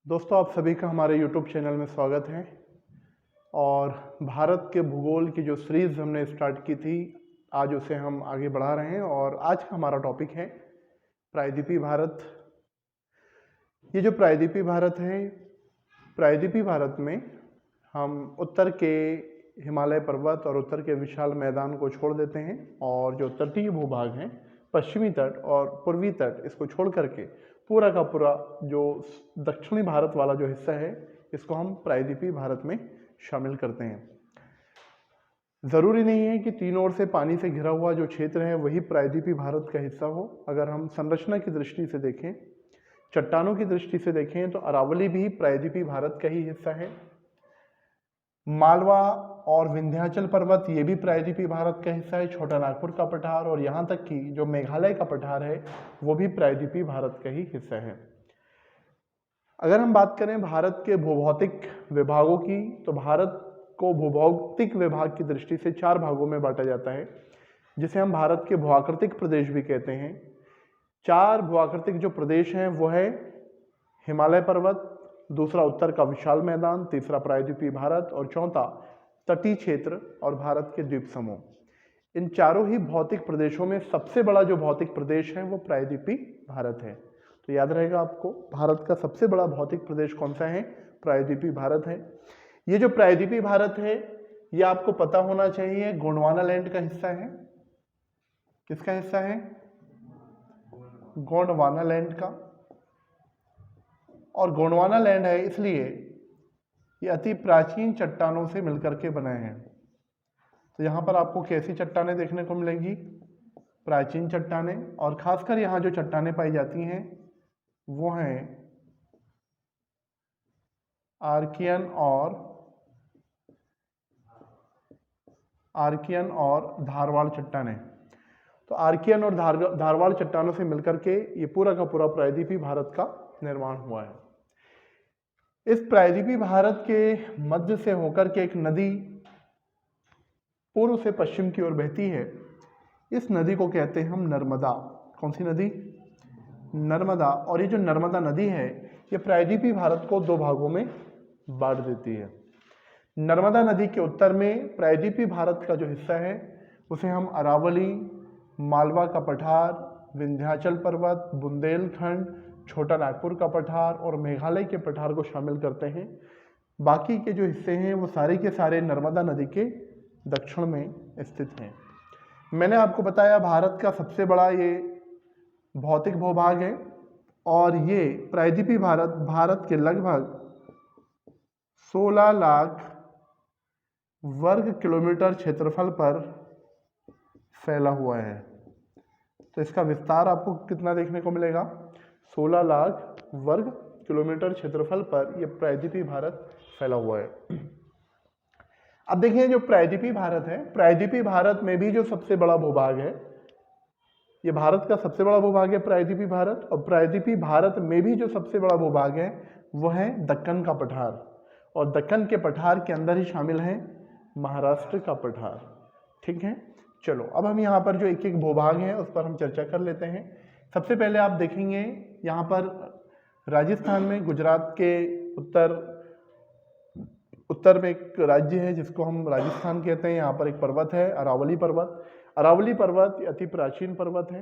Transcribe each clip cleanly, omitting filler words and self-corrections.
दोस्तों, आप सभी का हमारे YouTube चैनल में स्वागत है। और भारत के भूगोल की जो सीरीज़ हमने स्टार्ट की थी, आज उसे हम आगे बढ़ा रहे हैं। और आज का हमारा टॉपिक है प्रायद्वीपीय भारत। ये जो प्रायद्वीपीय भारत है, प्रायद्वीपीय भारत में हम उत्तर के हिमालय पर्वत और उत्तर के विशाल मैदान को छोड़ देते हैं, और जो तटीय भूभाग हैं, पश्चिमी तट और पूर्वी तट, इसको छोड़ करके पूरा का पूरा जो दक्षिणी भारत वाला जो हिस्सा है, इसको हम प्रायद्वीपीय भारत में शामिल करते हैं। ज़रूरी नहीं है कि तीनों ओर से पानी से घिरा हुआ जो क्षेत्र है वही प्रायद्वीपीय भारत का हिस्सा हो। अगर हम संरचना की दृष्टि से देखें, चट्टानों की दृष्टि से देखें, तो अरावली भी प्रायद्वीपीय भारत का ही हिस्सा है। मालवा और विंध्याचल पर्वत ये भी प्रायद्वीपीय भारत का हिस्सा है। छोटा नागपुर का पठार और यहाँ तक कि जो मेघालय का पठार है वो भी प्रायद्वीपीय भारत का ही हिस्सा है। अगर हम बात करें भारत के भूभौतिक विभागों की, तो भारत को भूभौतिक विभाग की दृष्टि से 4 भागों में बांटा जाता है, जिसे हम भारत के भूआकृतिक प्रदेश भी कहते हैं। 4 भूआकृतिक जो प्रदेश हैं वो है हिमालय पर्वत, दूसरा उत्तर का विशाल मैदान, तीसरा प्रायद्वीपीय भारत और चौथा तटीय क्षेत्र और भारत के द्वीप समूह। इन चारों ही भौतिक प्रदेशों में सबसे बड़ा जो भौतिक प्रदेश है वो प्रायद्वीपीय भारत है। तो याद रहेगा आपको, भारत का सबसे बड़ा भौतिक प्रदेश कौन सा है? प्रायद्वीपीय भारत है। ये जो प्रायद्वीपीय भारत है, ये आपको पता होना चाहिए गोंडवाना लैंड का हिस्सा है। किसका हिस्सा है? गोंडवाना लैंड का। और गोंडवाना लैंड है इसलिए ये अति प्राचीन चट्टानों से मिलकर के बने हैं। तो यहाँ पर आपको कैसी चट्टानें देखने को मिलेंगी? प्राचीन चट्टानें। और खासकर यहाँ जो चट्टानें पाई जाती हैं वो हैं आर्कियन और धारवाड़ चट्टानें। तो आर्कियन और धारवाड़ चट्टानों से मिलकर के ये पूरा का पूरा प्रायद्वीपीय भारत का निर्माण हुआ है। इस प्रायद्वीपीय भारत के मध्य से होकर के एक नदी पूर्व से पश्चिम की ओर बहती है। इस नदी को कहते हैं हम नर्मदा। कौन सी नदी? नर्मदा। और ये जो नर्मदा नदी है, ये प्रायद्वीपीय भारत को 2 भागों में बांट देती है। नर्मदा नदी के उत्तर में प्रायद्वीपीय भारत का जो हिस्सा है उसे हम अरावली, मालवा का पठार, विंध्याचल पर्वत, बुंदेलखंड, छोटा नागपुर का पठार और मेघालय के पठार को शामिल करते हैं। बाकी के जो हिस्से हैं वो सारे के सारे नर्मदा नदी के दक्षिण में स्थित हैं। मैंने आपको बताया भारत का सबसे बड़ा ये भौतिक भूभाग है, और ये प्रायद्वीपीय भारत के लगभग 16 लाख वर्ग किलोमीटर क्षेत्रफल पर फैला हुआ है। तो इसका विस्तार आपको कितना देखने को मिलेगा? 16 लाख वर्ग किलोमीटर क्षेत्रफल पर यह प्रायद्वीपीय भारत फैला हुआ है। अब देखिए, जो प्रायद्वीपीय भारत है, प्रायद्वीपीय भारत में भी जो सबसे बड़ा भूभाग है, ये भारत का सबसे बड़ा भूभाग है प्रायद्वीपीय भारत। और प्रायद्वीपीय भारत में भी जो सबसे बड़ा भूभाग है वो है दक्कन का पठार। और दक्कन के पठार के अंदर ही शामिल है महाराष्ट्र का पठार। ठीक है, चलो अब हम यहाँ पर जो एक एक भूभाग है उस पर हम चर्चा कर लेते हैं। सबसे पहले आप देखेंगे यहाँ पर राजस्थान में, गुजरात के उत्तर में एक राज्य है जिसको हम राजस्थान कहते हैं। यहाँ पर एक पर्वत है अरावली पर्वत। अरावली पर्वत अति प्राचीन पर्वत है,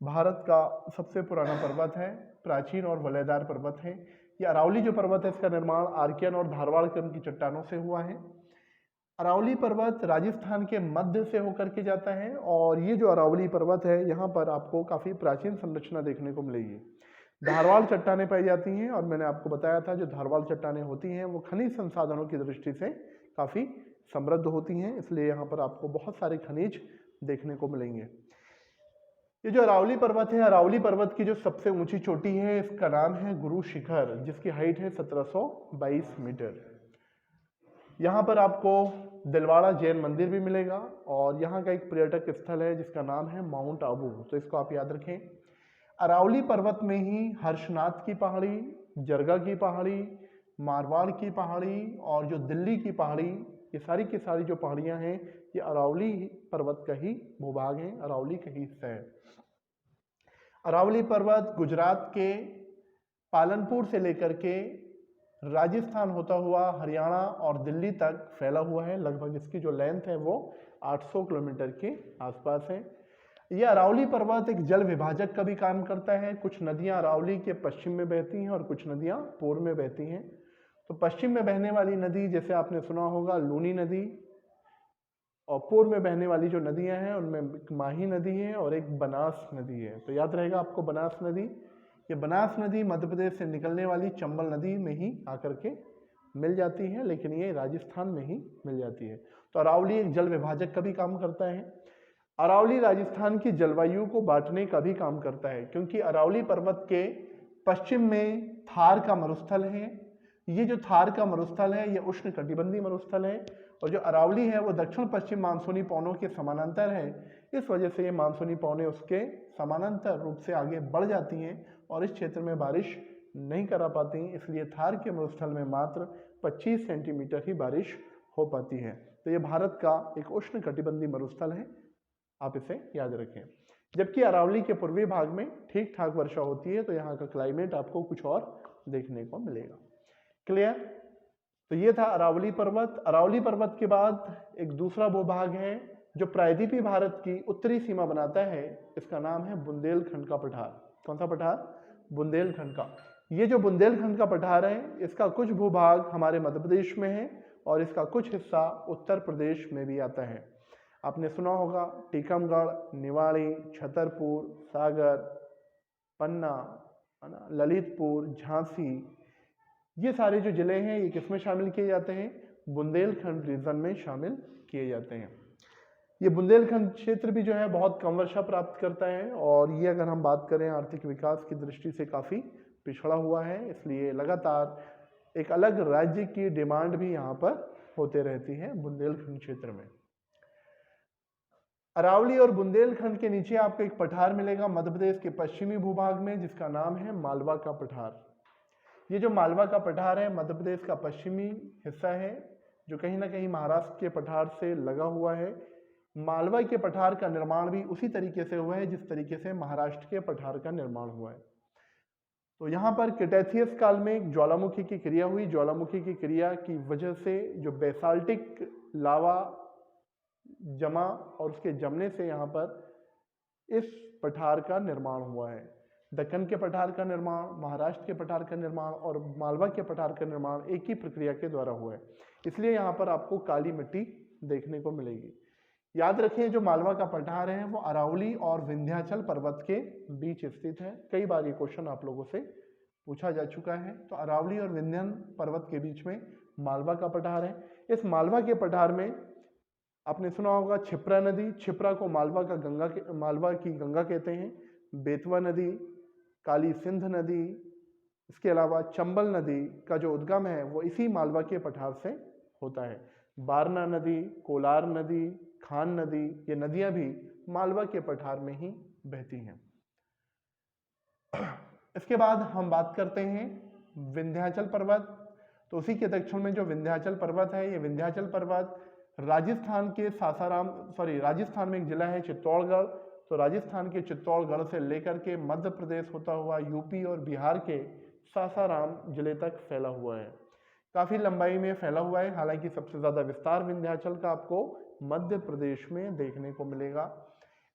भारत का सबसे पुराना पर्वत है, प्राचीन और वलयदार पर्वत है। ये अरावली जो पर्वत है इसका निर्माण आर्कियन और धारवाड़ क्रम की चट्टानों से हुआ है। अरावली पर्वत राजस्थान के मध्य से होकर के जाता है, और ये जो अरावली पर्वत है यहाँ पर आपको काफ़ी प्राचीन संरचना देखने को मिलेगी। धारवाड़ चट्टानें पाई जाती हैं, और मैंने आपको बताया था जो धारवाड़ चट्टानें होती हैं वो खनिज संसाधनों की दृष्टि से काफ़ी समृद्ध होती हैं, इसलिए यहाँ पर आपको बहुत सारे खनिज देखने को मिलेंगे। ये जो अरावली पर्वत है, अरावली पर्वत की जो सबसे ऊंची चोटी है इसका नाम है गुरु शिखर, जिसकी हाइट है 1722 मीटर। यहाँ पर आपको दिलवाड़ा जैन मंदिर भी मिलेगा, और यहाँ का एक पर्यटक स्थल है जिसका नाम है माउंट आबू। तो इसको आप याद रखें। अरावली पर्वत में ही हर्षनाथ की पहाड़ी, जरगा की पहाड़ी, मारवाड़ की पहाड़ी और जो दिल्ली की पहाड़ी, ये सारी की सारी जो पहाड़ियाँ हैं ये अरावली पर्वत का ही भूभाग है, अरावली का ही हिस्सा है। अरावली पर्वत गुजरात के पालनपुर से लेकर के राजस्थान होता हुआ हरियाणा और दिल्ली तक फैला हुआ है। लगभग इसकी जो लेंथ है वो 800 किलोमीटर के आसपास है। यह अरावली पर्वत एक जल विभाजक का भी काम करता है। कुछ नदियां अरावली के पश्चिम में बहती हैं और कुछ नदियां पूर्व में बहती हैं। तो पश्चिम में बहने वाली नदी जैसे आपने सुना होगा लूनी नदी, और पूर्व में बहने वाली जो नदियां हैं उनमें एक माही नदी है और एक बनास नदी है। तो याद रहेगा आपको बनास नदी। ये बनास नदी मध्य प्रदेश से निकलने वाली चंबल नदी में ही आकर के मिल जाती है, लेकिन ये राजस्थान में ही मिल जाती है। तो अरावली एक जल विभाजक का भी काम करता है। अरावली राजस्थान की जलवायु को बांटने का भी काम करता है, क्योंकि अरावली पर्वत के पश्चिम में थार का मरुस्थल है। ये जो थार का मरुस्थल है ये उष्ण कटिबंधीय मरुस्थल है, और जो अरावली है वो दक्षिण पश्चिम मानसूनी पवनों के समानांतर है। इस वजह से ये मानसूनी पवनें उसके समानांतर रूप से आगे बढ़ जाती हैं और इस क्षेत्र में बारिश नहीं करा पाती, इसलिए थार के मरुस्थल में मात्र 25 सेंटीमीटर ही बारिश हो पाती है। तो ये भारत का एक उष्ण कटिबंधीय मरुस्थल है, आप इसे याद रखें। जबकि अरावली के पूर्वी भाग में ठीक ठाक वर्षा होती है, तो यहाँ का क्लाइमेट आपको कुछ और देखने को मिलेगा। क्लियर? तो ये था अरावली पर्वत। अरावली पर्वत के बाद एक दूसरा भूभाग है जो प्रायद्वीपीय भारत की उत्तरी सीमा बनाता है, इसका नाम है बुंदेलखंड का पठार। कौन सा पठार? बुंदेलखंड का। ये जो बुंदेलखंड का पठार है इसका कुछ भूभाग हमारे मध्य प्रदेश में है और इसका कुछ हिस्सा उत्तर प्रदेश में भी आता है। आपने सुना होगा टीकमगढ़, निवाड़ी, छतरपुर, सागर, पन्ना, है ना, ललितपुर, झांसी, ये सारे जो जिले हैं ये किसमें शामिल किए जाते हैं? बुंदेलखंड रीजन में शामिल किए जाते हैं। ये बुंदेलखंड क्षेत्र भी जो है बहुत कम वर्षा प्राप्त करता है, और ये अगर हम बात करें आर्थिक विकास की दृष्टि से काफ़ी पिछड़ा हुआ है, इसलिए लगातार एक अलग राज्य की डिमांड भी यहाँ पर होते रहती है बुंदेलखंड क्षेत्र में। अरावली और बुंदेलखंड के नीचे आपको एक पठार मिलेगा मध्य प्रदेश के पश्चिमी भूभाग में, जिसका नाम है मालवा का पठार। ये जो मालवा का पठार है मध्य प्रदेश का पश्चिमी हिस्सा है, जो कहीं ना कहीं महाराष्ट्र के पठार से लगा हुआ है। मालवा के पठार का निर्माण भी उसी तरीके से हुआ है जिस तरीके से महाराष्ट्र के पठार का निर्माण हुआ है। तो यहाँ पर क्रेटेशियस काल में एक ज्वालामुखी की क्रिया हुई। ज्वालामुखी की क्रिया की वजह से जो बेसाल्टिक लावा जमा और उसके जमने से यहाँ पर इस पठार का निर्माण हुआ है। दक्कन के पठार का निर्माण, महाराष्ट्र के पठार का निर्माण और मालवा के पठार का निर्माण एक ही प्रक्रिया के द्वारा हुआ है, इसलिए यहाँ पर आपको काली मिट्टी देखने को मिलेगी। याद रखें जो मालवा का पठार है वो अरावली और विंध्याचल पर्वत के बीच स्थित है। कई बार ये क्वेश्चन आप लोगों से पूछा जा चुका है। तो अरावली और विंध्यन पर्वत के बीच में मालवा का पठार है। इस मालवा के पठार में आपने सुना होगा क्षिप्रा नदी। क्षिप्रा को मालवा की गंगा कहते हैं। बेतवा नदी, काली सिंध नदी, इसके अलावा चंबल नदी का जो उद्गम है वो इसी मालवा के पठार से होता है। बारना नदी, कोलार नदी, खान नदी, ये नदियां भी मालवा के पठार में ही बहती हैं। इसके बाद हम बात करते हैं विंध्याचल पर्वत। तो उसी के दक्षिण में जो विंध्याचल पर्वत है, ये विंध्याचल पर्वत राजस्थान में एक जिला है चित्तौड़गढ़। तो राजस्थान के चित्तौड़गढ़ से लेकर के मध्य प्रदेश होता हुआ यूपी और बिहार के सासाराम जिले तक फैला हुआ है। काफ़ी लंबाई में फैला हुआ है। हालांकि सबसे ज़्यादा विस्तार विंध्याचल का आपको मध्य प्रदेश में देखने को मिलेगा।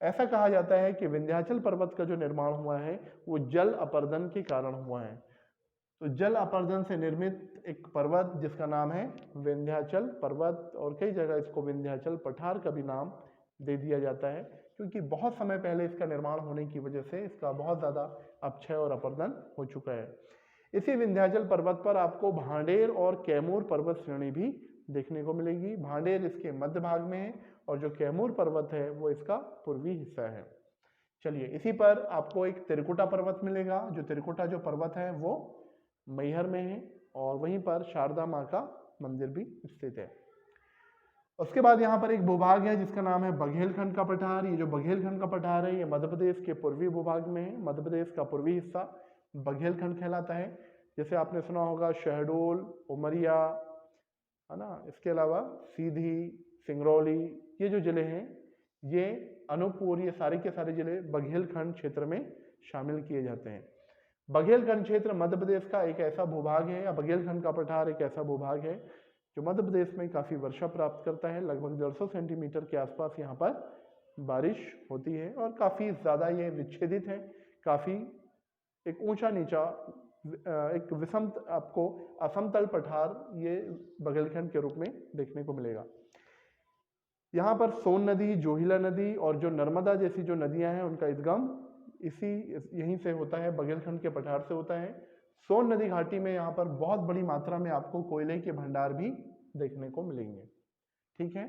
ऐसा कहा जाता है कि विंध्याचल पर्वत का जो निर्माण हुआ है वो जल अपर्दन के कारण हुआ है। तो जल अपर्दन से निर्मित एक पर्वत जिसका नाम है विंध्याचल पर्वत, और कई जगह इसको विंध्याचल पठार का भी नाम दे दिया जाता है, क्योंकि बहुत समय पहले इसका निर्माण होने की वजह से इसका बहुत ज़्यादा अपक्षय और अपरदन हो चुका है। इसी विंध्याचल पर्वत पर आपको भांडेर और कैमूर पर्वत श्रेणी भी देखने को मिलेगी। भांडेर इसके मध्य भाग में है और जो कैमूर पर्वत है वो इसका पूर्वी हिस्सा है। चलिए, इसी पर आपको एक त्रिकुटा पर्वत मिलेगा। जो त्रिकुटा जो पर्वत है वो मैहर में है और वहीं पर शारदा माँ का मंदिर भी स्थित है। उसके बाद यहाँ पर एक भूभाग है जिसका नाम है बघेलखंड का पठार। ये जो बघेलखंड का पठार है ये मध्य प्रदेश के पूर्वी भूभाग में है। मध्य प्रदेश का पूर्वी हिस्सा बघेलखंड कहलाता है। जैसे आपने सुना होगा शहडोल, उमरिया, है ना, इसके अलावा सीधी, सिंगरौली, ये जो जिले हैं, ये अनूपपुर, ये सारे के सारे जिले बघेलखंड क्षेत्र में शामिल किए जाते हैं। बघेलखंड क्षेत्र मध्य प्रदेश का एक ऐसा भूभाग है, या बघेलखंड का पठार एक ऐसा भूभाग है जो मध्य प्रदेश में काफ़ी वर्षा प्राप्त करता है। लगभग 150 सेंटीमीटर के आसपास यहाँ पर बारिश होती है और काफ़ी ज़्यादा ये विच्छेदित है, काफ़ी एक ऊंचा नीचा एक विषम आपको असमतल पठार ये बघेलखंड के रूप में देखने को मिलेगा। यहाँ पर सोन नदी, जोहिला नदी और जो नर्मदा जैसी जो नदियाँ हैं उनका उद्गम यहीं से होता है, बघेलखंड के पठार से होता है। सोन नदी घाटी में यहाँ पर बहुत बड़ी मात्रा में आपको कोयले के भंडार भी देखने को मिलेंगे। ठीक है,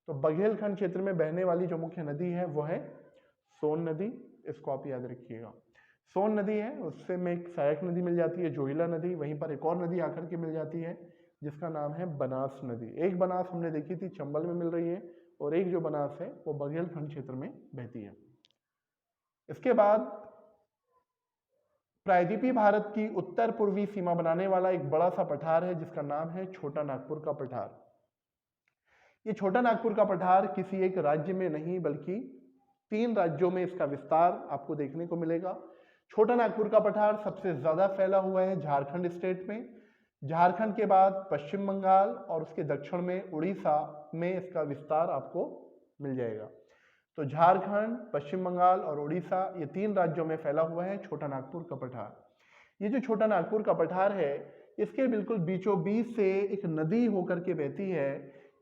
तो बघेलखंड क्षेत्र में बहने वाली जो मुख्य नदी है वो है सोन नदी, इसको आप याद रखिएगा। सोन नदी है, उससे में एक सहायक नदी मिल जाती है जोहिला नदी, वहीं पर एक और नदी आकर के मिल जाती है जिसका नाम है बनास नदी। एक बनास हमने देखी थी चंबल में मिल रही है और एक जो बनास है वो बघेलखंड क्षेत्र में बहती है। इसके बाद प्रायद्वीपीय भारत की उत्तर पूर्वी सीमा बनाने वाला एक बड़ा सा पठार है जिसका नाम है छोटा नागपुर का पठार। ये छोटा नागपुर का पठार किसी एक राज्य में नहीं बल्कि 3 राज्यों में इसका विस्तार आपको देखने को मिलेगा। छोटा नागपुर का पठार सबसे ज्यादा फैला हुआ है झारखंड स्टेट में। झारखंड के बाद पश्चिम बंगाल और उसके दक्षिण में उड़ीसा में इसका विस्तार आपको मिल जाएगा। तो झारखंड, पश्चिम बंगाल और उड़ीसा ये 3 राज्यों में फैला हुआ है छोटा नागपुर का पठार। ये जो छोटा नागपुर का पठार है इसके बिल्कुल बीचों बीच से एक नदी होकर के बहती है।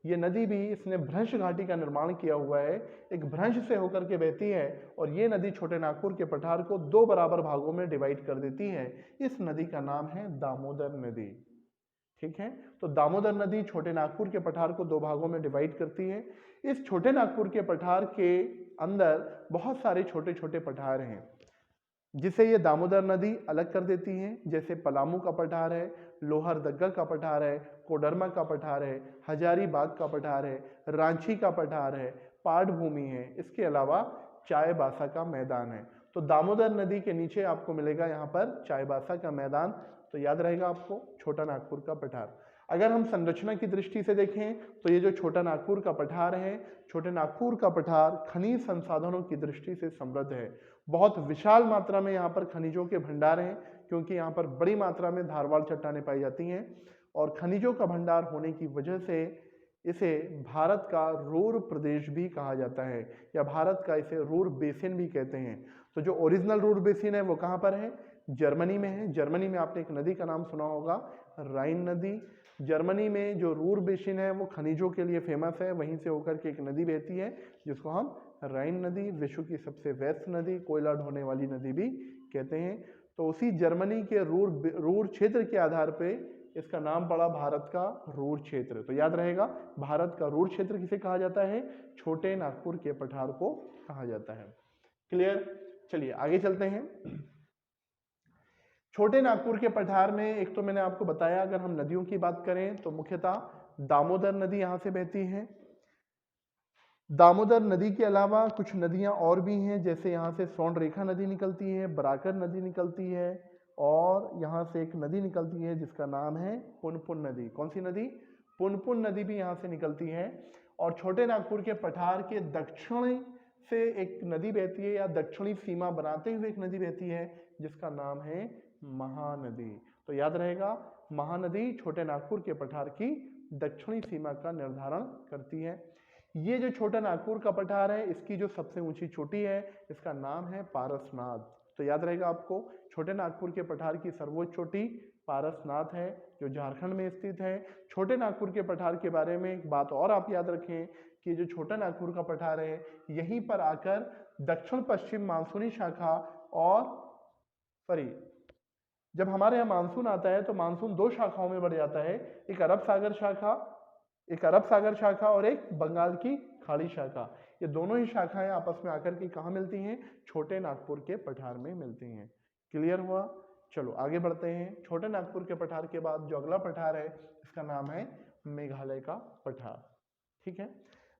ये नदी भी इसने भ्रंश घाटी का निर्माण किया हुआ है, एक भ्रंश से होकर के बहती है और ये नदी छोटे नागपुर के पठार को 2 बराबर भागों में डिवाइड कर देती है। इस नदी का नाम है दामोदर नदी। ठीक है, तो दामोदर नदी छोटे नागपुर के पठार को 2 भागों में डिवाइड करती है। इस छोटे नागपुर के पठार के अंदर बहुत सारे छोटे छोटे पठार हैं जिसे ये दामोदर नदी अलग कर देती है, जैसे पलामू का पठार है, लोहरदग्गा का पठार है, कोडरमा का पठार है, हजारीबाग का पठार है, रांची का पठार है, पाट भूमि है, इसके अलावा चायबासा का मैदान है। तो दामोदर नदी के नीचे आपको मिलेगा यहाँ पर चायबासा का मैदान, तो याद रहेगा आपको छोटा नागपुर का पठार। अगर हम संरचना की दृष्टि से देखें तो ये जो छोटा नागपुर का पठार है, छोटे नागपुर का पठार खनिज संसाधनों की दृष्टि से समृद्ध है। बहुत विशाल मात्रा में यहाँ पर खनिजों के भंडार हैं क्योंकि यहाँ पर बड़ी मात्रा में धारवाड़ चट्टानें पाई जाती हैं और खनिजों का भंडार होने की वजह से इसे भारत का रूर प्रदेश भी कहा जाता है या भारत का इसे रूर बेसिन भी कहते हैं। तो जो ओरिजिनल रूर बेसिन है वो कहाँ पर है? जर्मनी में है। जर्मनी में आपने एक नदी का नाम सुना होगा, राइन नदी। जर्मनी में जो रूर बेसिन है वो खनिजों के लिए फेमस है, वहीं से होकर के एक नदी बहती है जिसको हम राइन नदी, विश्व की सबसे व्यस्त नदी, कोयला ढोने वाली नदी भी कहते हैं। तो उसी जर्मनी के रूर क्षेत्र के आधार पे इसका नाम पड़ा भारत का रूर क्षेत्र। तो याद रहेगा भारत का रूर क्षेत्र किसे कहा जाता है? छोटे नागपुर के पठार को कहा जाता है। क्लियर? चलिए आगे चलते हैं। छोटे नागपुर के पठार में एक तो मैंने आपको बताया, अगर हम नदियों की बात करें तो मुख्यतः दामोदर नदी यहाँ से बहती है। दामोदर नदी के अलावा कुछ नदियाँ और भी हैं, जैसे यहाँ से सोनरेखा नदी निकलती है, बराकर नदी निकलती है और यहाँ से एक नदी निकलती है जिसका नाम है पुनपुन नदी। कौन सी नदी? पुनपुन नदी भी यहाँ से निकलती है। और छोटे नागपुर के पठार के दक्षिण से एक नदी बहती है या दक्षिणी सीमा बनाते हुए एक नदी बहती है जिसका नाम है महानदी। तो याद रहेगा महानदी छोटे नागपुर के पठार की दक्षिणी सीमा का निर्धारण करती है। ये जो छोटा नागपुर का पठार है इसकी जो सबसे ऊंची चोटी है इसका नाम है पारसनाथ। तो याद रहेगा आपको छोटे नागपुर के पठार की सर्वोच्च चोटी पारसनाथ है जो झारखंड में स्थित है। छोटे नागपुर के पठार के बारे में एक बात और आप याद रखें कि जो छोटा नागपुर का पठार है यहीं पर आकर दक्षिण पश्चिम मानसूनी शाखा और जब हमारे यहाँ मानसून आता है तो मानसून 2 शाखाओं में बढ़ जाता है, एक अरब सागर शाखा और एक बंगाल की खाड़ी शाखा। ये दोनों ही शाखाएं आपस में आकर के कहाँ मिलती हैं? छोटे नागपुर के पठार में मिलती हैं। क्लियर हुआ? चलो आगे बढ़ते हैं। छोटे नागपुर के पठार के बाद जो अगला पठार है इसका नाम है मेघालय का पठार। ठीक है,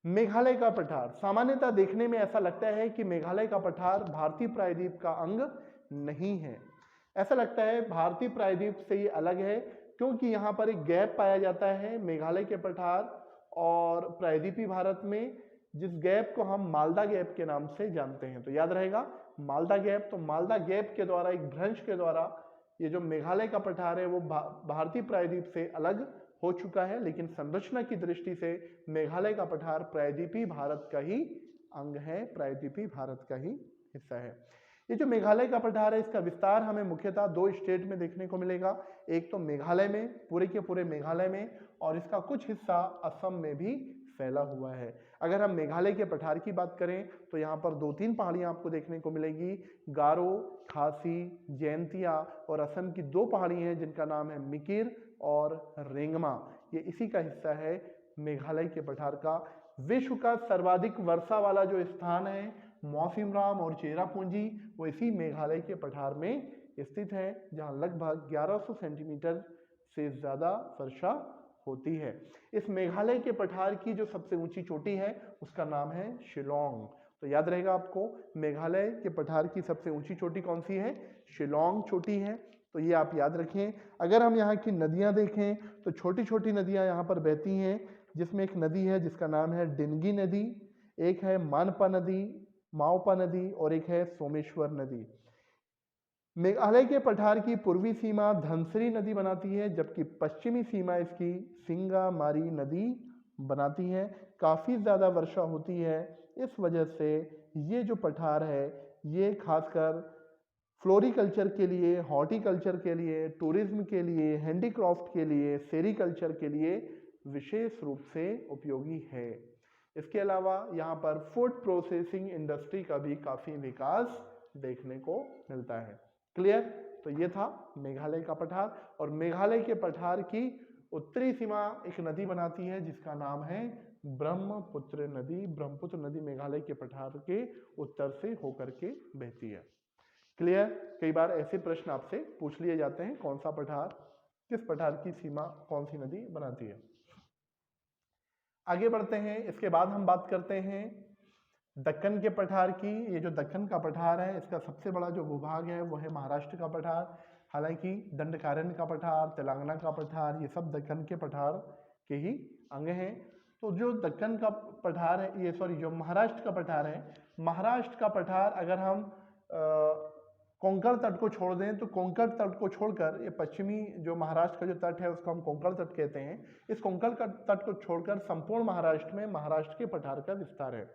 मेघालय का पठार सामान्यतः देखने में ऐसा लगता है कि मेघालय का पठार भारतीय प्रायद्वीप का अंग नहीं है। ऐसा लगता है भारतीय प्रायद्वीप से ये अलग है क्योंकि यहाँ पर एक गैप पाया जाता है मेघालय के पठार और प्रायद्वीपीय भारत में, जिस गैप को हम मालदा गैप के नाम से जानते हैं। तो याद रहेगा मालदा गैप। तो मालदा गैप के द्वारा, एक भ्रंश के द्वारा, ये जो मेघालय का पठार है वो भारतीय प्रायद्वीप से अलग हो चुका है, लेकिन संरचना की दृष्टि से मेघालय का पठार प्रायद्वीपीय भारत का ही अंग है, प्रायद्वीपीय भारत का ही हिस्सा है। ये जो मेघालय का पठार है इसका विस्तार हमें मुख्यतः दो स्टेट में देखने को मिलेगा, एक तो मेघालय में, पूरे के पूरे मेघालय में, और इसका कुछ हिस्सा असम में भी फैला हुआ है। अगर हम मेघालय के पठार की बात करें तो यहाँ पर दो तीन पहाड़ियाँ आपको देखने को मिलेगी, गारो, खासी, जयंतिया, और असम की दो पहाड़ी हैं जिनका नाम है मिकिर और रेंगमा। ये इसी का हिस्सा है मेघालय के पठार का। विश्व का सर्वाधिक वर्षा वाला जो स्थान है मौसिनराम और चेरापूंजी, वो इसी मेघालय के पठार में स्थित है, जहाँ लगभग 1100 सेंटीमीटर से ज़्यादा वर्षा होती है। इस मेघालय के पठार की जो सबसे ऊंची चोटी है उसका नाम है शिलोंग। तो याद रहेगा आपको, मेघालय के पठार की सबसे ऊंची चोटी कौन सी है? शिलोंग चोटी है। तो ये आप याद रखें। अगर हम यहाँ की नदियाँ देखें तो छोटी छोटी नदियाँ यहाँ पर बहती हैं, जिसमें एक नदी है जिसका नाम है डिंगी नदी, एक है मानपा नदी, माओपा नदी, और एक है सोमेश्वर नदी। मेघालय के पठार की पूर्वी सीमा धनसिरी नदी बनाती है, जबकि पश्चिमी सीमा इसकी सिंगामारी नदी बनाती है। काफ़ी ज़्यादा वर्षा होती है, इस वजह से ये जो पठार है ये खासकर फ्लोरिकल्चर के लिए, हॉर्टिकल्चर के लिए, टूरिज्म के लिए, हैंडीक्राफ्ट के लिए, सेरीकल्चर के लिए विशेष रूप से उपयोगी है। इसके अलावा यहाँ पर फूड प्रोसेसिंग इंडस्ट्री का भी काफ़ी विकास देखने को मिलता है। क्लियर? तो ये था मेघालय का पठार, और मेघालय के पठार की उत्तरी सीमा एक नदी बनाती है जिसका नाम है ब्रह्मपुत्र नदी। ब्रह्मपुत्र नदी मेघालय के पठार के उत्तर से होकर के बहती है। क्लियर? कई बार ऐसे प्रश्न आपसे पूछ लिए जाते हैं, कौन सा पठार, किस पठार की सीमा कौन सी नदी बनाती है। आगे बढ़ते हैं। इसके बाद हम बात करते हैं दक्कन के पठार की। ये जो दक्कन का पठार है इसका सबसे बड़ा जो भूभाग है वो है महाराष्ट्र का पठार। हालांकि दंडकारण्य का पठार, तेलंगाना का पठार, ये सब दक्कन के पठार के ही अंग हैं। तो जो दक्कन का पठार है, जो महाराष्ट्र का पठार है, महाराष्ट्र का पठार अगर हम कोंकण तट को छोड़ दें तो कोंकण तट को छोड़कर ये पश्चिमी जो महाराष्ट्र का जो तट है उसको हम कोंकण तट कहते हैं। इस कोंकण तट को छोड़कर संपूर्ण महाराष्ट्र में महाराष्ट्र के पठार का विस्तार है।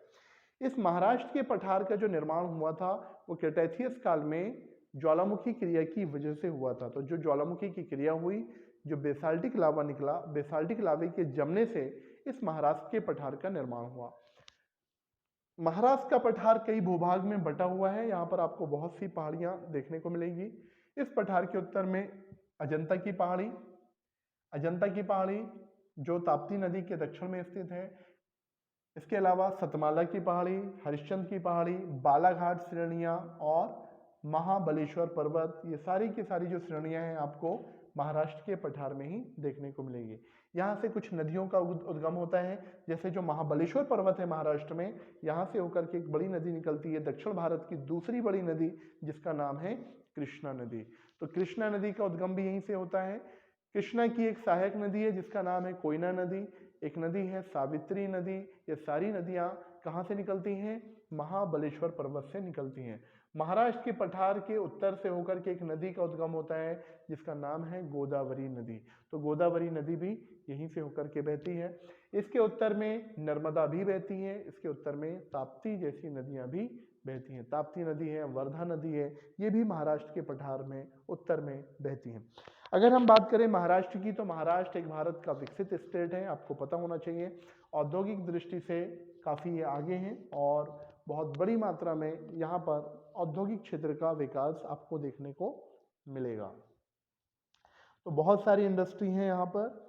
इस महाराष्ट्र के पठार का जो निर्माण हुआ था वो क्रेटेशियस काल में ज्वालामुखी क्रिया की वजह से हुआ था। तो जो ज्वालामुखी की क्रिया हुई, जो बेसाल्टिक लावा निकला, बेसाल्टिक लावे के जमने से इस महाराष्ट्र के पठार का निर्माण हुआ। महाराष्ट्र का पठार कई भूभाग में बटा हुआ है। यहाँ पर आपको बहुत सी पहाड़ियाँ देखने को मिलेंगी। इस पठार के उत्तर में अजंता की पहाड़ी जो ताप्ती नदी के दक्षिण में स्थित है। इसके अलावा सतमाला की पहाड़ी, हरिश्चंद्र की पहाड़ी, बालाघाट श्रेणियाँ और महाबलेश्वर पर्वत, ये सारी की सारी जो श्रेणियाँ हैं आपको महाराष्ट्र के पठार में ही देखने को मिलेंगी। यहाँ से कुछ नदियों का उद्गम होता है, जैसे जो महाबलेश्वर पर्वत है महाराष्ट्र में, यहाँ से होकर के एक बड़ी नदी निकलती है, दक्षिण भारत की दूसरी बड़ी नदी, जिसका नाम है कृष्णा नदी। तो कृष्णा नदी का उद्गम भी यहीं से होता है। कृष्णा की एक सहायक नदी है जिसका नाम है कोयना नदी, एक नदी है सावित्री नदी। ये सारी नदियाँ कहाँ से निकलती हैं? महाबलेश्वर पर्वत से निकलती हैं। महाराष्ट्र के पठार के उत्तर से होकर के एक नदी का उद्गम होता है जिसका नाम है गोदावरी नदी। तो गोदावरी नदी भी यहीं से होकर के बहती है। इसके उत्तर में नर्मदा भी बहती है, इसके उत्तर में ताप्ती जैसी नदियाँ भी बहती हैं। ताप्ती नदी है, वर्धा नदी है, ये भी महाराष्ट्र के पठार में उत्तर में बहती हैं। अगर हम बात करें महाराष्ट्र की, तो महाराष्ट्र एक भारत का विकसित स्टेट है, आपको पता होना चाहिए। औद्योगिक दृष्टि से काफ़ी ये आगे हैं और बहुत बड़ी मात्रा में यहाँ पर औद्योगिक क्षेत्र का विकास आपको देखने को मिलेगा। तो बहुत सारी इंडस्ट्री हैं यहाँ पर।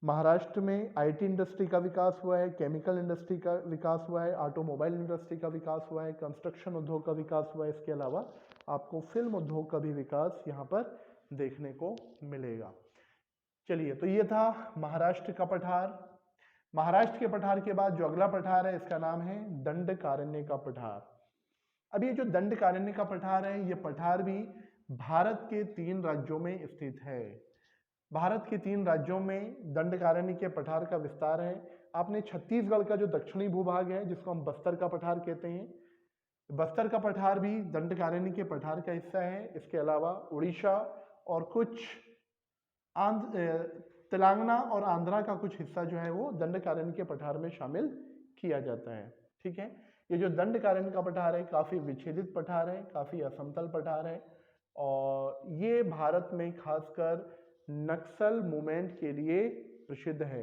महाराष्ट्र में आईटी इंडस्ट्री का विकास हुआ है, केमिकल इंडस्ट्री का विकास हुआ है, ऑटोमोबाइल इंडस्ट्री का विकास हुआ है, कंस्ट्रक्शन उद्योग का विकास हुआ है। इसके अलावा आपको फिल्म उद्योग का भी विकास यहाँ पर देखने को मिलेगा। चलिए, तो ये था महाराष्ट्र का पठार। महाराष्ट्र के पठार के बाद जो अगला पठार है इसका नाम है दंडकारण्य का पठार। अब ये जो दंडकारण्य का पठार है, ये पठार भी भारत के 3 राज्यों में स्थित है। भारत के 3 राज्यों में दंडकारण्य के पठार का विस्तार है। आपने छत्तीसगढ़ का जो दक्षिणी भूभाग है जिसको हम बस्तर का पठार कहते हैं, बस्तर का पठार भी दंडकारण्य के पठार का हिस्सा है। इसके अलावा उड़ीसा और कुछ तेलंगाना और आंध्रा का कुछ हिस्सा जो है वो दंडकारण्य के पठार में शामिल किया जाता है। ठीक है, ये जो दंडकारण्य का पठार है काफी विच्छेदित पठार है, काफी असमतल पठार है और ये भारत में खासकर नक्सल मूवमेंट के लिए प्रसिद्ध है।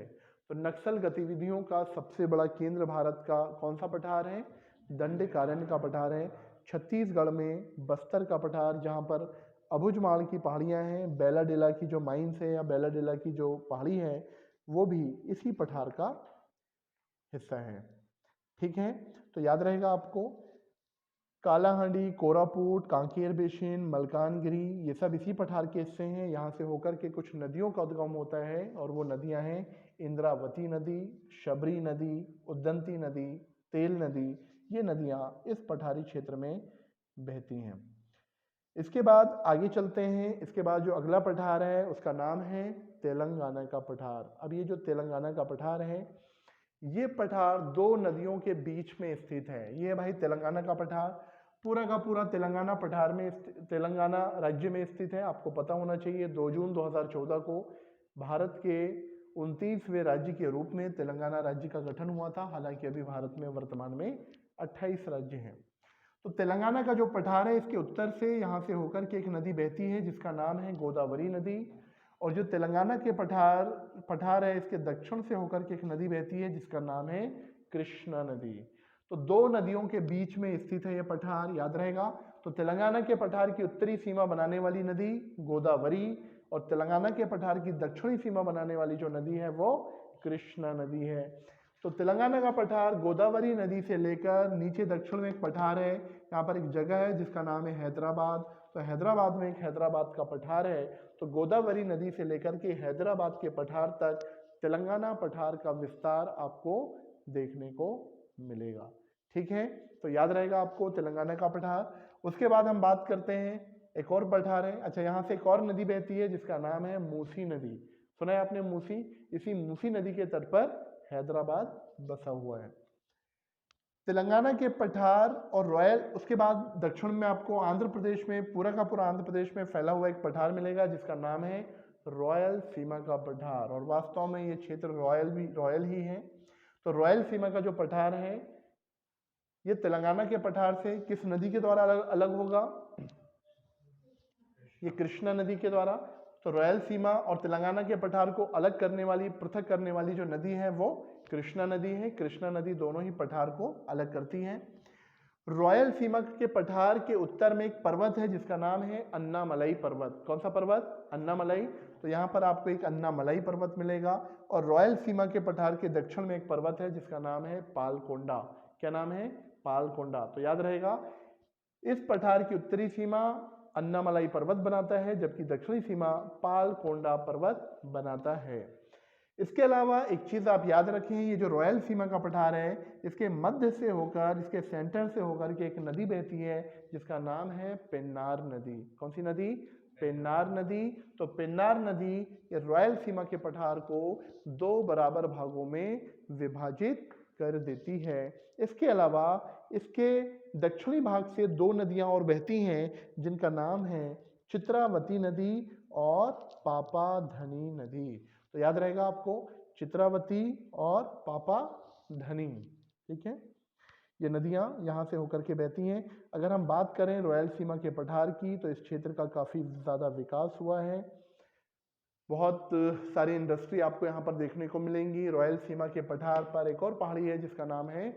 तो नक्सल गतिविधियों का सबसे बड़ा केंद्र भारत का कौन सा पठार है? दंडकारण्य का पठार है। छत्तीसगढ़ में बस्तर का पठार, जहाँ पर अबुझमाड़ की पहाड़ियाँ हैं, बैलाडेला की जो माइंस है या बैलाडेला की जो पहाड़ी है वो भी इसी पठार का हिस्सा है। ठीक है, तो याद रहेगा आपको कालाहांडी, कोरापुट, कांकेर बेसिन, मलकानगिरी ये सब इसी पठार के हिस्से हैं। यहाँ से होकर के कुछ नदियों का उद्गम होता है और वो नदियाँ हैं इंद्रावती नदी, शबरी नदी, उद्दंती नदी, तेल नदी। ये नदियाँ इस पठारी क्षेत्र में बहती हैं। इसके बाद आगे चलते हैं। इसके बाद जो अगला पठार है उसका नाम है तेलंगाना का पठार। अब ये जो तेलंगाना का पठार है ये पठार दो नदियों के बीच में स्थित है। ये भाई तेलंगाना का पठार पूरा का पूरा तेलंगाना पठार में तेलंगाना राज्य में स्थित है। आपको पता होना चाहिए 2 जून 2014 को भारत के 29वें राज्य के रूप में तेलंगाना राज्य का गठन हुआ था। हालांकि अभी भारत में वर्तमान में 28 राज्य हैं। तो तेलंगाना का जो पठार है इसके उत्तर से यहाँ से होकर के एक नदी बहती है जिसका नाम है गोदावरी नदी, और जो तेलंगाना के पठार है इसके दक्षिण से होकर के एक नदी बहती है जिसका नाम है कृष्णा नदी। तो दो नदियों के बीच में स्थित है यह पठार, याद रहेगा। तो तेलंगाना के पठार की उत्तरी सीमा बनाने वाली नदी गोदावरी और तेलंगाना के पठार की दक्षिणी सीमा बनाने वाली जो नदी है वो कृष्णा नदी है। तो तेलंगाना का पठार गोदावरी नदी से लेकर नीचे दक्षिण में एक पठार है, यहाँ पर एक जगह है जिसका नाम है हैदराबाद। तो हैदराबाद में एक हैदराबाद का पठार है। तो गोदावरी नदी से लेकर के हैदराबाद के पठार तक तेलंगाना पठार का विस्तार आपको देखने को मिलेगा। ठीक है, तो याद रहेगा आपको तेलंगाना का पठार। उसके बाद हम बात करते हैं एक और पठार है। अच्छा, यहाँ से एक और नदी बहती है जिसका नाम है मूसी नदी। सुना है आपने मूसी? इसी मूसी नदी के तट पर हैदराबाद बसा हुआ है। तेलंगाना के पठार और रॉयल, उसके बाद दक्षिण में आपको आंध्र प्रदेश में पूरा का पूरा आंध्र प्रदेश में फैला हुआ एक पठार मिलेगा जिसका नाम है रॉयल सीमा का पठार, और वास्तव में ये क्षेत्र रॉयल ही है। तो रॉयल सीमा का जो पठार है ये तेलंगाना के पठार से किस नदी के द्वारा अलग होगा? ये कृष्णा नदी के द्वारा। तो रॉयल सीमा और तेलंगाना के पठार को अलग करने वाली, पृथक करने वाली जो नदी है वो कृष्णा नदी है। कृष्णा नदी दोनों ही पठार को अलग करती है। रॉयल सीमा के पठार के उत्तर में एक पर्वत है जिसका नाम है अन्नामलई पर्वत। कौन सा पर्वत? अन्नामलई। तो यहाँ पर आपको एक अन्नामलई पर्वत मिलेगा। और रॉयल सीमा के पठार के दक्षिण में एक पर्वत है जिसका नाम है पालकोंडा। क्या नाम है? पालकोंडा। तो याद रहेगा इस पठार की उत्तरी सीमा अन्नामलाई पर्वत बनाता है जबकि दक्षिणी सीमा पालकोंडा पर्वत बनाता है। इसके अलावा एक चीज आप याद रखें, ये जो रॉयल सीमा का पठार है इसके मध्य से होकर, इसके सेंटर से होकर के एक नदी बहती है जिसका नाम है पेन्नार नदी। कौन सी नदी? पेन्नार नदी। तो पेन्नार नदी ये रॉयल सीमा के पठार को दो बराबर भागों में विभाजित कर देती है। इसके अलावा इसके दक्षिणी भाग से दो नदियां और बहती हैं जिनका नाम है चित्रावती नदी और पापाधनी नदी। तो याद रहेगा आपको चित्रावती और पापाधनी। ठीक है, ये नदियां यहाँ से होकर के बहती हैं। अगर हम बात करें रॉयल सीमा के पठार की तो इस क्षेत्र का काफ़ी ज़्यादा विकास हुआ है। बहुत सारी इंडस्ट्री आपको यहाँ पर देखने को मिलेंगी। रॉयल सीमा के पठार पर एक और पहाड़ी है जिसका नाम है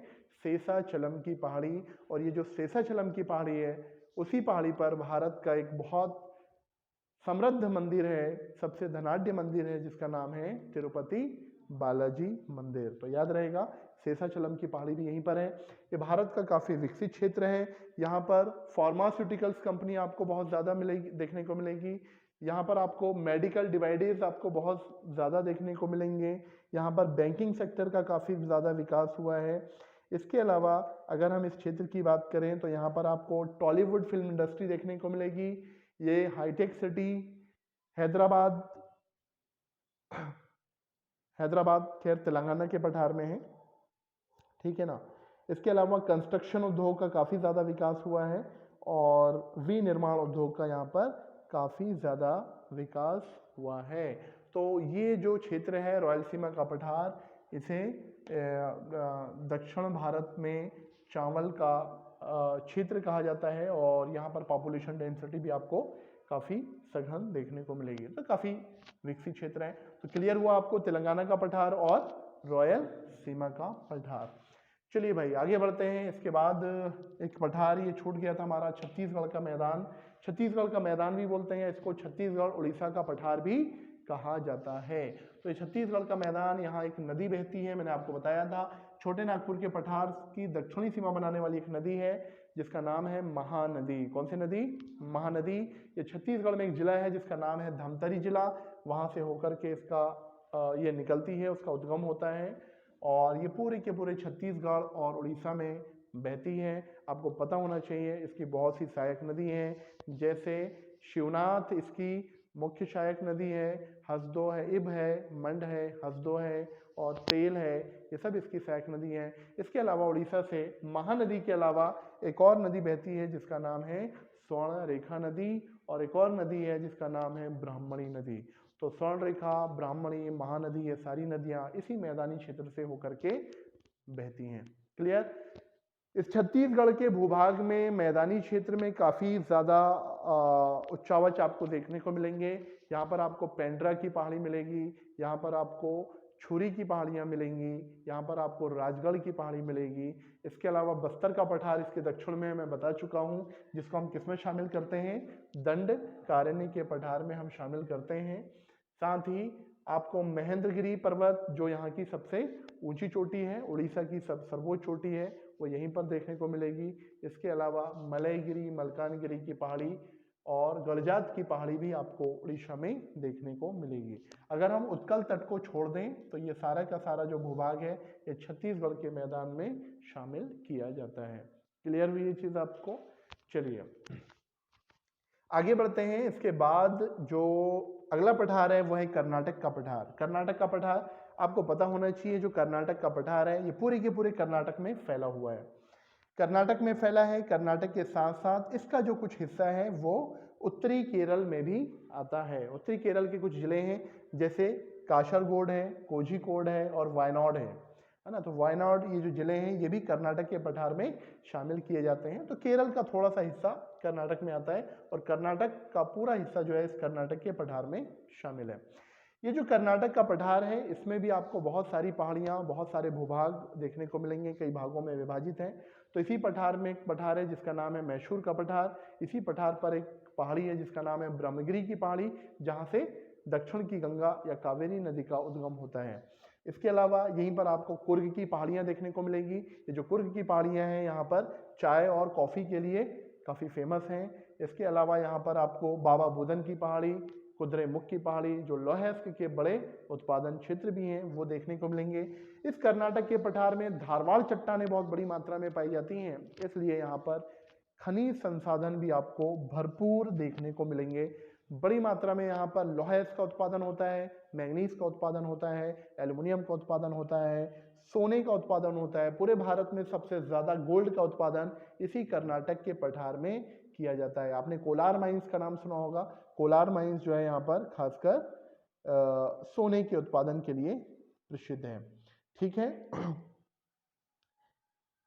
शेषाचलम की पहाड़ी, और ये जो शेषाचलम की पहाड़ी है उसी पहाड़ी पर भारत का एक बहुत समृद्ध मंदिर है, सबसे धनाढ्य मंदिर है जिसका नाम है तिरुपति बालाजी मंदिर। तो याद रहेगा शेषाचलम की पहाड़ी भी यहीं पर है। ये भारत का काफ़ी विकसित क्षेत्र है। यहाँ पर फार्मास्यूटिकल्स कंपनी आपको बहुत ज़्यादा मिलेगी, देखने को मिलेगी। यहाँ पर आपको मेडिकल डिवाइसेस आपको बहुत ज़्यादा देखने को मिलेंगे। यहाँ पर बैंकिंग सेक्टर का काफ़ी ज़्यादा विकास हुआ है। इसके अलावा अगर हम इस क्षेत्र की बात करें तो यहाँ पर आपको टॉलीवुड फिल्म इंडस्ट्री देखने को मिलेगी। ये हाईटेक सिटी हैदराबाद खैर तेलंगाना के पठार में है। ठीक है ना। इसके अलावा कंस्ट्रक्शन उद्योग का काफ़ी ज़्यादा विकास हुआ है और विनिर्माण उद्योग का यहाँ पर काफ़ी ज़्यादा विकास हुआ है। तो ये जो क्षेत्र है रायलसीमा का पठार, इसे दक्षिण भारत में चावल का क्षेत्र कहा जाता है और यहाँ पर पॉपुलेशन डेंसिटी भी आपको काफ़ी सघन देखने को मिलेगी। तो काफ़ी विकसित क्षेत्र है। तो क्लियर हुआ आपको तेलंगाना का पठार और रॉयल सीमा का पठार। चलिए भाई आगे बढ़ते हैं। इसके बाद एक पठार ये छूट गया था हमारा, छत्तीसगढ़ का मैदान। छत्तीसगढ़ का मैदान भी बोलते हैं इसको, छत्तीसगढ़ उड़ीसा का पठार भी कहा जाता है। तो ये छत्तीसगढ़ का मैदान, यहाँ एक नदी बहती है, मैंने आपको बताया था। छोटे नागपुर के पठार की दक्षिणी सीमा बनाने वाली एक नदी है जिसका नाम है महानदी। कौन सी नदी? महानदी। ये छत्तीसगढ़ में एक जिला है जिसका नाम है धमतरी जिला, वहाँ से होकर के इसका ये निकलती है, उसका उद्गम होता है और ये पूरे के पूरे छत्तीसगढ़ और उड़ीसा में बहती है। आपको पता होना चाहिए इसकी बहुत सी सहायक नदी हैं, जैसे शिवनाथ इसकी मुख्य सहायक नदी है, हसदो है, इब है, मंड है, हसदो है और तेल है, ये सब इसकी सहायक नदी हैं। इसके अलावा उड़ीसा से महानदी के अलावा एक और नदी बहती है जिसका नाम है स्वर्ण रेखा नदी और एक और नदी है जिसका नाम है ब्राह्मणी नदी। तो स्वर्ण रेखा, ब्राह्मणी, महानदी, ये सारी नदियाँ इसी मैदानी क्षेत्र से होकर के बहती हैं। क्लियर? इस छत्तीसगढ़ के भूभाग में मैदानी क्षेत्र में काफ़ी ज़्यादा उच्चावच आपको देखने को मिलेंगे। यहाँ पर आपको पेंड्रा की पहाड़ी मिलेगी, यहाँ पर आपको छुरी की पहाड़ियाँ मिलेंगी, यहाँ पर आपको राजगढ़ की पहाड़ी मिलेगी। इसके अलावा बस्तर का पठार इसके दक्षिण में मैं बता चुका हूँ, जिसको हम किसमें शामिल करते हैं? दंडकारण्य के पठार में हम शामिल करते हैं। साथ ही आपको महेंद्रगिरी पर्वत, जो यहाँ की सबसे ऊंची चोटी है, उड़ीसा की सर्वोच्च चोटी है, वो यहीं पर देखने को मिलेगी। इसके अलावा मलयगिरी, मलकानगिरी की पहाड़ी और गड़जात की पहाड़ी भी आपको उड़ीसा में देखने को मिलेगी। अगर हम उत्कल तट को छोड़ दें तो ये सारा का सारा जो भूभाग है ये छत्तीसगढ़ के मैदान में शामिल किया जाता है। क्लियर हुई ये चीज़ आपको? चलिए आगे बढ़ते हैं। इसके बाद जो अगला पठार है वो है कर्नाटक का पठार। कर्नाटक का पठार आपको पता होना चाहिए, जो कर्नाटक का पठार है ये पूरे के पूरे कर्नाटक में फैला हुआ है। कर्नाटक में फैला है, कर्नाटक के साथ साथ इसका जो कुछ हिस्सा है वो उत्तरी केरल में भी आता है। उत्तरी केरल के कुछ जिले हैं जैसे कासरगोड है, कोझिकोड है और वायनाड है ना। तो वायनाड, ये जो जिले हैं ये भी कर्नाटक के पठार में शामिल किए जाते हैं। तो केरल का थोड़ा सा हिस्सा कर्नाटक में आता है और कर्नाटक का पूरा हिस्सा जो है इस कर्नाटक के पठार में शामिल है। ये जो कर्नाटक का पठार है इसमें भी आपको बहुत सारी पहाड़ियाँ, बहुत सारे भूभाग देखने को मिलेंगे, कई भागों में विभाजित हैं। तो इसी पठार में एक पठार है जिसका नाम है मैसूर का पठार। इसी पठार पर एक पहाड़ी है जिसका नाम है ब्रह्मगिरी की पहाड़ी, जहाँ से दक्षिण की गंगा या कावेरी नदी का उद्गम होता है। इसके अलावा यहीं पर आपको कुर्ग की पहाड़ियाँ देखने को मिलेगी। ये जो कुर्ग की पहाड़ियाँ हैं यहाँ पर चाय और कॉफ़ी के लिए काफ़ी फेमस हैं। इसके अलावा यहाँ पर आपको बाबा बुदन की पहाड़ी, कुद्रेमुख की पहाड़ी, जो लौहस्क के बड़े उत्पादन क्षेत्र भी हैं, वो देखने को मिलेंगे। इस कर्नाटक के पठार में धारवाड़ चट्टानें बहुत बड़ी मात्रा में पाई जाती हैं, इसलिए यहाँ पर खनिज संसाधन भी आपको भरपूर देखने को मिलेंगे। बड़ी मात्रा में यहाँ पर लौहस्क का उत्पादन होता है, मैंगनीज का उत्पादन होता है, एल्युमिनियम का उत्पादन होता है, सोने का उत्पादन होता है। पूरे भारत में सबसे ज़्यादा गोल्ड का उत्पादन इसी कर्नाटक के पठार में किया जाता है। आपने कोलार माइंस का नाम सुना होगा। कोलार माइंस जो है यहाँ पर खासकर सोने के उत्पादन के लिए प्रसिद्ध है। ठीक है।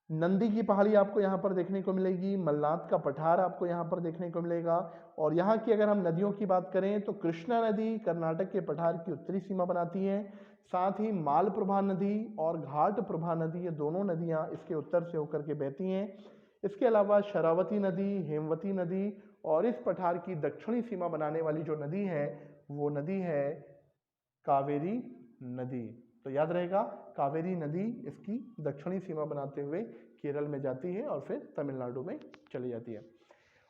नंदी की पहाड़ी आपको यहाँ पर देखने को मिलेगी, मलनाथ का पठार आपको यहाँ पर देखने को मिलेगा। और यहाँ की अगर हम नदियों की बात करें तो कृष्णा नदी कर्नाटक के पठार की उत्तरी सीमा बनाती है। साथ ही मालप्रभा नदी और घाट प्रभा नदी, ये दोनों नदियाँ इसके उत्तर से होकर के बहती हैं। इसके अलावा शरावती नदी, हेमवती नदी और इस पठार की दक्षिणी सीमा बनाने वाली जो नदी है वो नदी है कावेरी नदी। तो याद रहेगा, कावेरी नदी इसकी दक्षिणी सीमा बनाते हुए केरल में जाती है और फिर तमिलनाडु में चली जाती है।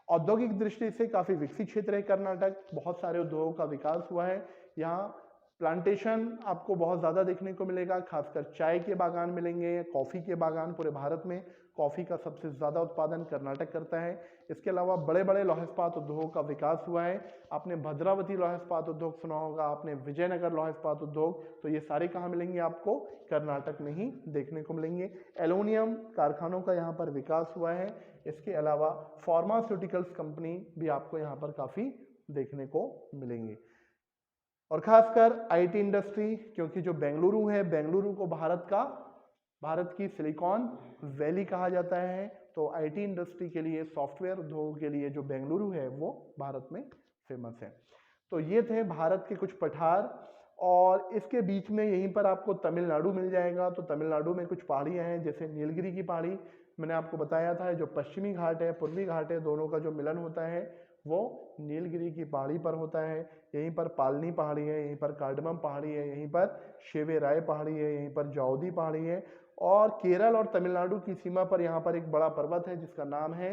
औद्योगिक दृष्टि से काफ़ी विकसित क्षेत्र है कर्नाटक, बहुत सारे उद्योगों का विकास हुआ है। यहाँ प्लांटेशन आपको बहुत ज़्यादा देखने को मिलेगा, खासकर चाय के बागान मिलेंगे, कॉफ़ी के बागान। पूरे भारत में कॉफ़ी का सबसे ज़्यादा उत्पादन कर्नाटक करता है। इसके अलावा बड़े बड़े लौह इस्पात उद्योगों का विकास हुआ है। आपने भद्रावती लौह इस्पात उद्योग सुना होगा, आपने विजयनगर लौह इस्पात उद्योग, तो ये सारे कहाँ मिलेंगे आपको? कर्नाटक में ही देखने को मिलेंगे। एल्यूमिनियम कारखानों का यहाँ पर विकास हुआ है। इसके अलावा फार्मास्यूटिकल्स कंपनी भी आपको यहाँ पर काफ़ी देखने को मिलेंगे, और खासकर आईटी इंडस्ट्री, क्योंकि जो बेंगलुरु है, बेंगलुरु को भारत की सिलिकॉन वैली कहा जाता है। तो आईटी इंडस्ट्री के लिए, सॉफ्टवेयर उद्योग के लिए जो बेंगलुरु है वो भारत में फेमस है। तो ये थे भारत के कुछ पठार, और इसके बीच में यहीं पर आपको तमिलनाडु मिल जाएगा। तो तमिलनाडु में कुछ पहाड़ियाँ हैं, जैसे नीलगिरी की पहाड़ी मैंने आपको बताया था, जो पश्चिमी घाट है, पूर्वी घाट है, दोनों का जो मिलन होता है वो नीलगिरी की पहाड़ी पर होता है। यहीं पर पालनी पहाड़ी है, यहीं पर कार्डमम पहाड़ी है, यहीं पर शेवेराय पहाड़ी है, यहीं पर जाउदी पहाड़ी है, और केरल और तमिलनाडु की सीमा पर यहाँ पर एक बड़ा पर्वत है जिसका नाम है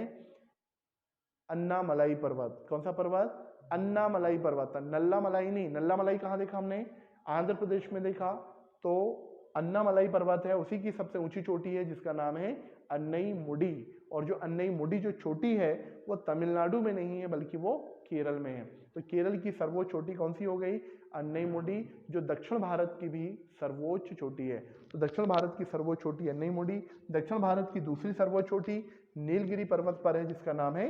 अन्नामलाई पर्वत। कौन सा पर्वत? अन्नामलाई पर्वत। नल्लामलाई नहीं, नल्लामलाई कहाँ देखा हमने? आंध्र प्रदेश में देखा। तो अन्नामलाई पर्वत है, उसी की सबसे ऊंची चोटी है जिसका नाम है अन्नई मुडी। और जो अन्नई मुडी जो चोटी है वो तमिलनाडु में नहीं है बल्कि वो केरल में है। तो केरल की सर्वोच्च चोटी कौन सी हो गई? अन्नई मुडी, जो दक्षिण भारत की भी सर्वोच्च चोटी है। तो दक्षिण भारत की सर्वोच्च चोटी अन्नई मुडी। दक्षिण भारत की दूसरी सर्वोच्च चोटी नीलगिरी पर्वत पर है जिसका नाम है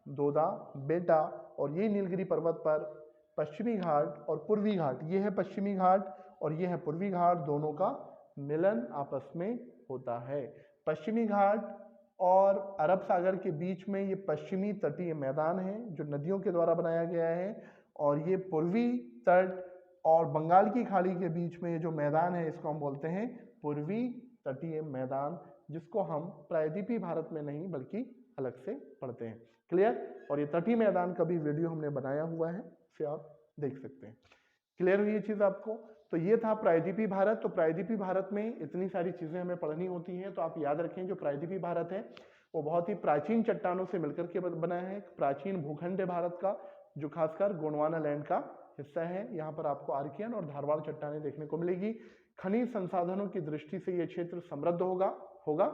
दोदा बेटा। और ये नीलगिरी पर्वत पर पश्चिमी घाट और पूर्वी घाट, ये है पश्चिमी घाट और ये है पूर्वी घाट, दोनों का मिलन आपस में होता है। पश्चिमी घाट और अरब सागर के बीच में ये पश्चिमी तटीय मैदान है जो नदियों के द्वारा बनाया गया है, और ये पूर्वी तट और बंगाल की खाड़ी के बीच में जो मैदान है इसको हम बोलते हैं पूर्वी तटीय मैदान, जिसको हम प्रायद्वीपीय भारत में नहीं बल्कि अलग से पढ़ते हैं। क्लियर? और ये तटीय मैदान का भी वीडियो हमने बनाया हुआ है, फिर आप देख सकते हैं। क्लियर हुई ये चीज़ आपको? तो ये था प्रायद्वीपीय भारत। तो प्रायद्वीपीय भारत में इतनी सारी चीज़ें हमें पढ़नी होती हैं, तो आप याद रखें जो प्रायद्वीपीय भारत है वो बहुत ही प्राचीन चट्टानों से मिलकर के बना है। प्राचीन भूखंड है भारत का, जो खासकर गोंडवाना लैंड का हिस्सा है। यहाँ पर आपको आर्कियन और धारवाड़ चट्टानें देखने को मिलेगी। खनिज संसाधनों की दृष्टि से ये क्षेत्र समृद्ध होगा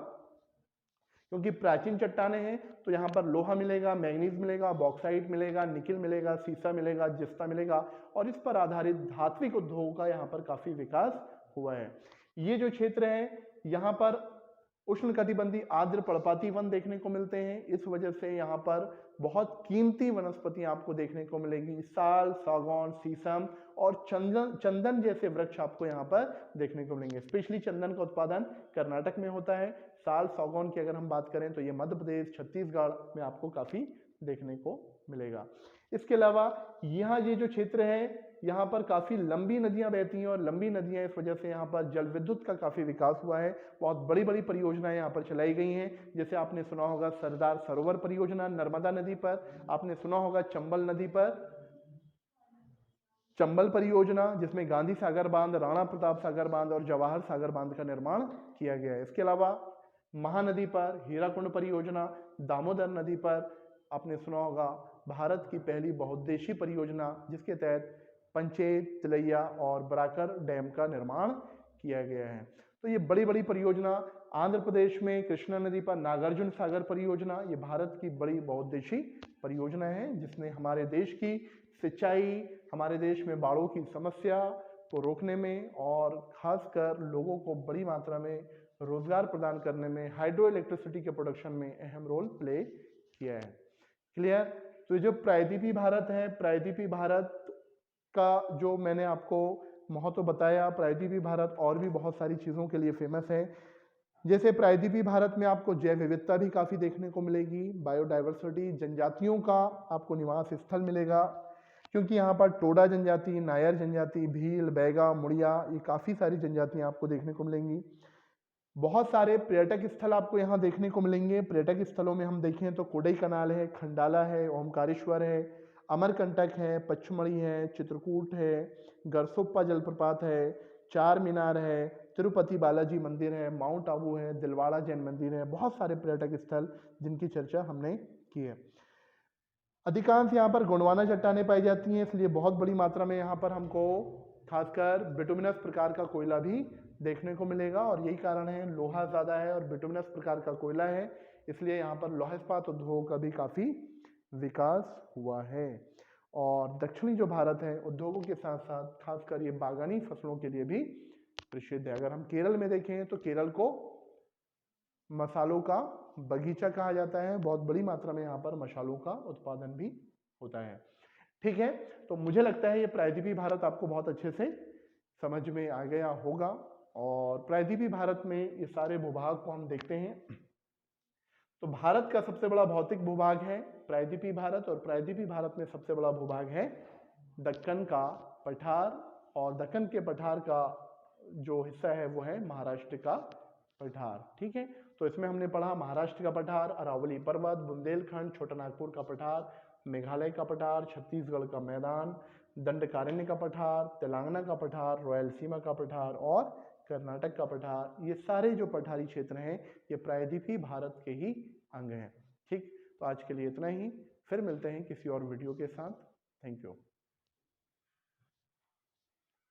क्योंकि प्राचीन चट्टानें हैं। तो यहाँ पर लोहा मिलेगा, मैग्नीज मिलेगा, बॉक्साइट मिलेगा, निकिल मिलेगा, सीसा मिलेगा, जिस्ता मिलेगा, और इस पर आधारित धात्विक उद्योगों का यहाँ पर काफी विकास हुआ है। ये जो क्षेत्र है यहाँ पर उष्णकटिबंधीय आर्द्र पर्णपाती वन देखने को मिलते हैं। इस वजह से यहाँ पर बहुत कीमती वनस्पतियां आपको देखने को मिलेगी। साल, सागौन, शीशम और चंदन जैसे वृक्ष आपको यहाँ पर देखने को मिलेंगे। स्पेशली चंदन का उत्पादन कर्नाटक में होता है। साल, सागौन की अगर हम बात करें तो ये मध्य प्रदेश, छत्तीसगढ़ में आपको काफी देखने को मिलेगा। इसके अलावा यहाँ ये जो क्षेत्र है यहाँ पर काफी लंबी नदियां बहती हैं, और लंबी नदियां इस वजह से यहाँ पर जल विद्युत का काफी विकास हुआ है। बहुत बड़ी बड़ी परियोजनाएं यहाँ पर चलाई गई हैं, जैसे आपने सुना होगा सरदार सरोवर परियोजना नर्मदा नदी पर, आपने सुना होगा चंबल नदी पर चंबल परियोजना, जिसमें गांधी सागर बांध, राणा प्रताप सागर बांध और जवाहर सागर बांध का निर्माण किया गया है। इसके अलावा महानदी पर हीराकुंड परियोजना, दामोदर नदी पर आपने सुना होगा भारत की पहली बहुउद्देशीय परियोजना, जिसके तहत पंचेत, तिलैया और बराकर डैम का निर्माण किया गया है। तो ये बड़ी बड़ी परियोजना। आंध्र प्रदेश में कृष्णा नदी पर नागार्जुन सागर परियोजना, ये भारत की बड़ी बहुउद्देशीय परियोजना है, जिसने हमारे देश की सिंचाई, हमारे देश में बाढ़ों की समस्या को रोकने में और खासकर लोगों को बड़ी मात्रा में रोजगार प्रदान करने में, हाइड्रो इलेक्ट्रिसिटी के प्रोडक्शन में अहम रोल प्ले किया है। क्लियर? तो जो प्रायद्वीपीय भारत है, प्रायद्वीपीय भारत का जो मैंने आपको महत्व बताया, प्रायद्वीपीय भारत और भी बहुत सारी चीज़ों के लिए फेमस है। जैसे प्रायद्वीपीय भारत में आपको जैव विविधता भी काफ़ी देखने को मिलेगी, बायोडाइवर्सिटी, जनजातियों का आपको निवास स्थल मिलेगा, क्योंकि यहाँ पर टोडा जनजाति, नायर जनजाति, भील, बैगा, मुड़िया, ये काफ़ी सारी जनजातियाँ आपको देखने को मिलेंगी। बहुत सारे पर्यटक स्थल आपको यहाँ देखने को मिलेंगे। पर्यटक स्थलों में हम देखें तो कोडई कनाल है, खंडाला है, ओमकारेश्वर है, अमरकंटक है, पचमढ़ी है, चित्रकूट है, गरसोप्पा जलप्रपात है, चार मीनार है, तिरुपति बालाजी मंदिर है, माउंट आबू है, दिलवाड़ा जैन मंदिर है। बहुत सारे पर्यटक स्थल जिनकी चर्चा हमने की है। अधिकांश यहाँ पर गोंडवाना चट्टानें पाई जाती हैं, इसलिए बहुत बड़ी मात्रा में यहाँ पर हमको खासकर बिटुमिनस प्रकार का कोयला भी देखने को मिलेगा। और यही कारण है, लोहा ज़्यादा है और बिटुमिनस प्रकार का कोयला है, इसलिए यहाँ पर लौह इस्पात उद्योग का भी काफ़ी विकास हुआ है। और दक्षिणी जो भारत है उद्योगों के साथ साथ खासकर ये बागानी फसलों के लिए भी प्रसिद्ध है। अगर हम केरल में देखें तो केरल को मसालों का बगीचा कहा जाता है, बहुत बड़ी मात्रा में यहाँ पर मसालों का उत्पादन भी होता है। ठीक है, तो मुझे लगता है ये प्रायद्वीपीय भारत आपको बहुत अच्छे से समझ में आ गया होगा। और प्रायद्वीपीय भारत में ये सारे भूभाग को हम देखते हैं तो भारत का सबसे बड़ा भौतिक भूभाग है प्रायद्वीपीय भारत, और प्रायद्वीपीय भारत में सबसे बड़ा भूभाग है दक्कन का पठार, और दक्कन के पठार का जो हिस्सा है वो है महाराष्ट्र का पठार। ठीक है, तो इसमें हमने पढ़ा महाराष्ट्र का पठार, अरावली पर्वत, बुंदेलखंड, छोटा नागपुर का पठार, मेघालय का पठार, छत्तीसगढ़ का मैदान, दंडकारण्य का पठार, तेलंगाना का पठार, रायलसीमा का पठार और कर्नाटक का पठार। ये सारे जो पठारी क्षेत्र हैं ये प्रायद्वीपीय भारत के ही अंग हैं। ठीक, तो आज के लिए इतना ही, फिर मिलते हैं किसी और वीडियो के साथ। Thank you.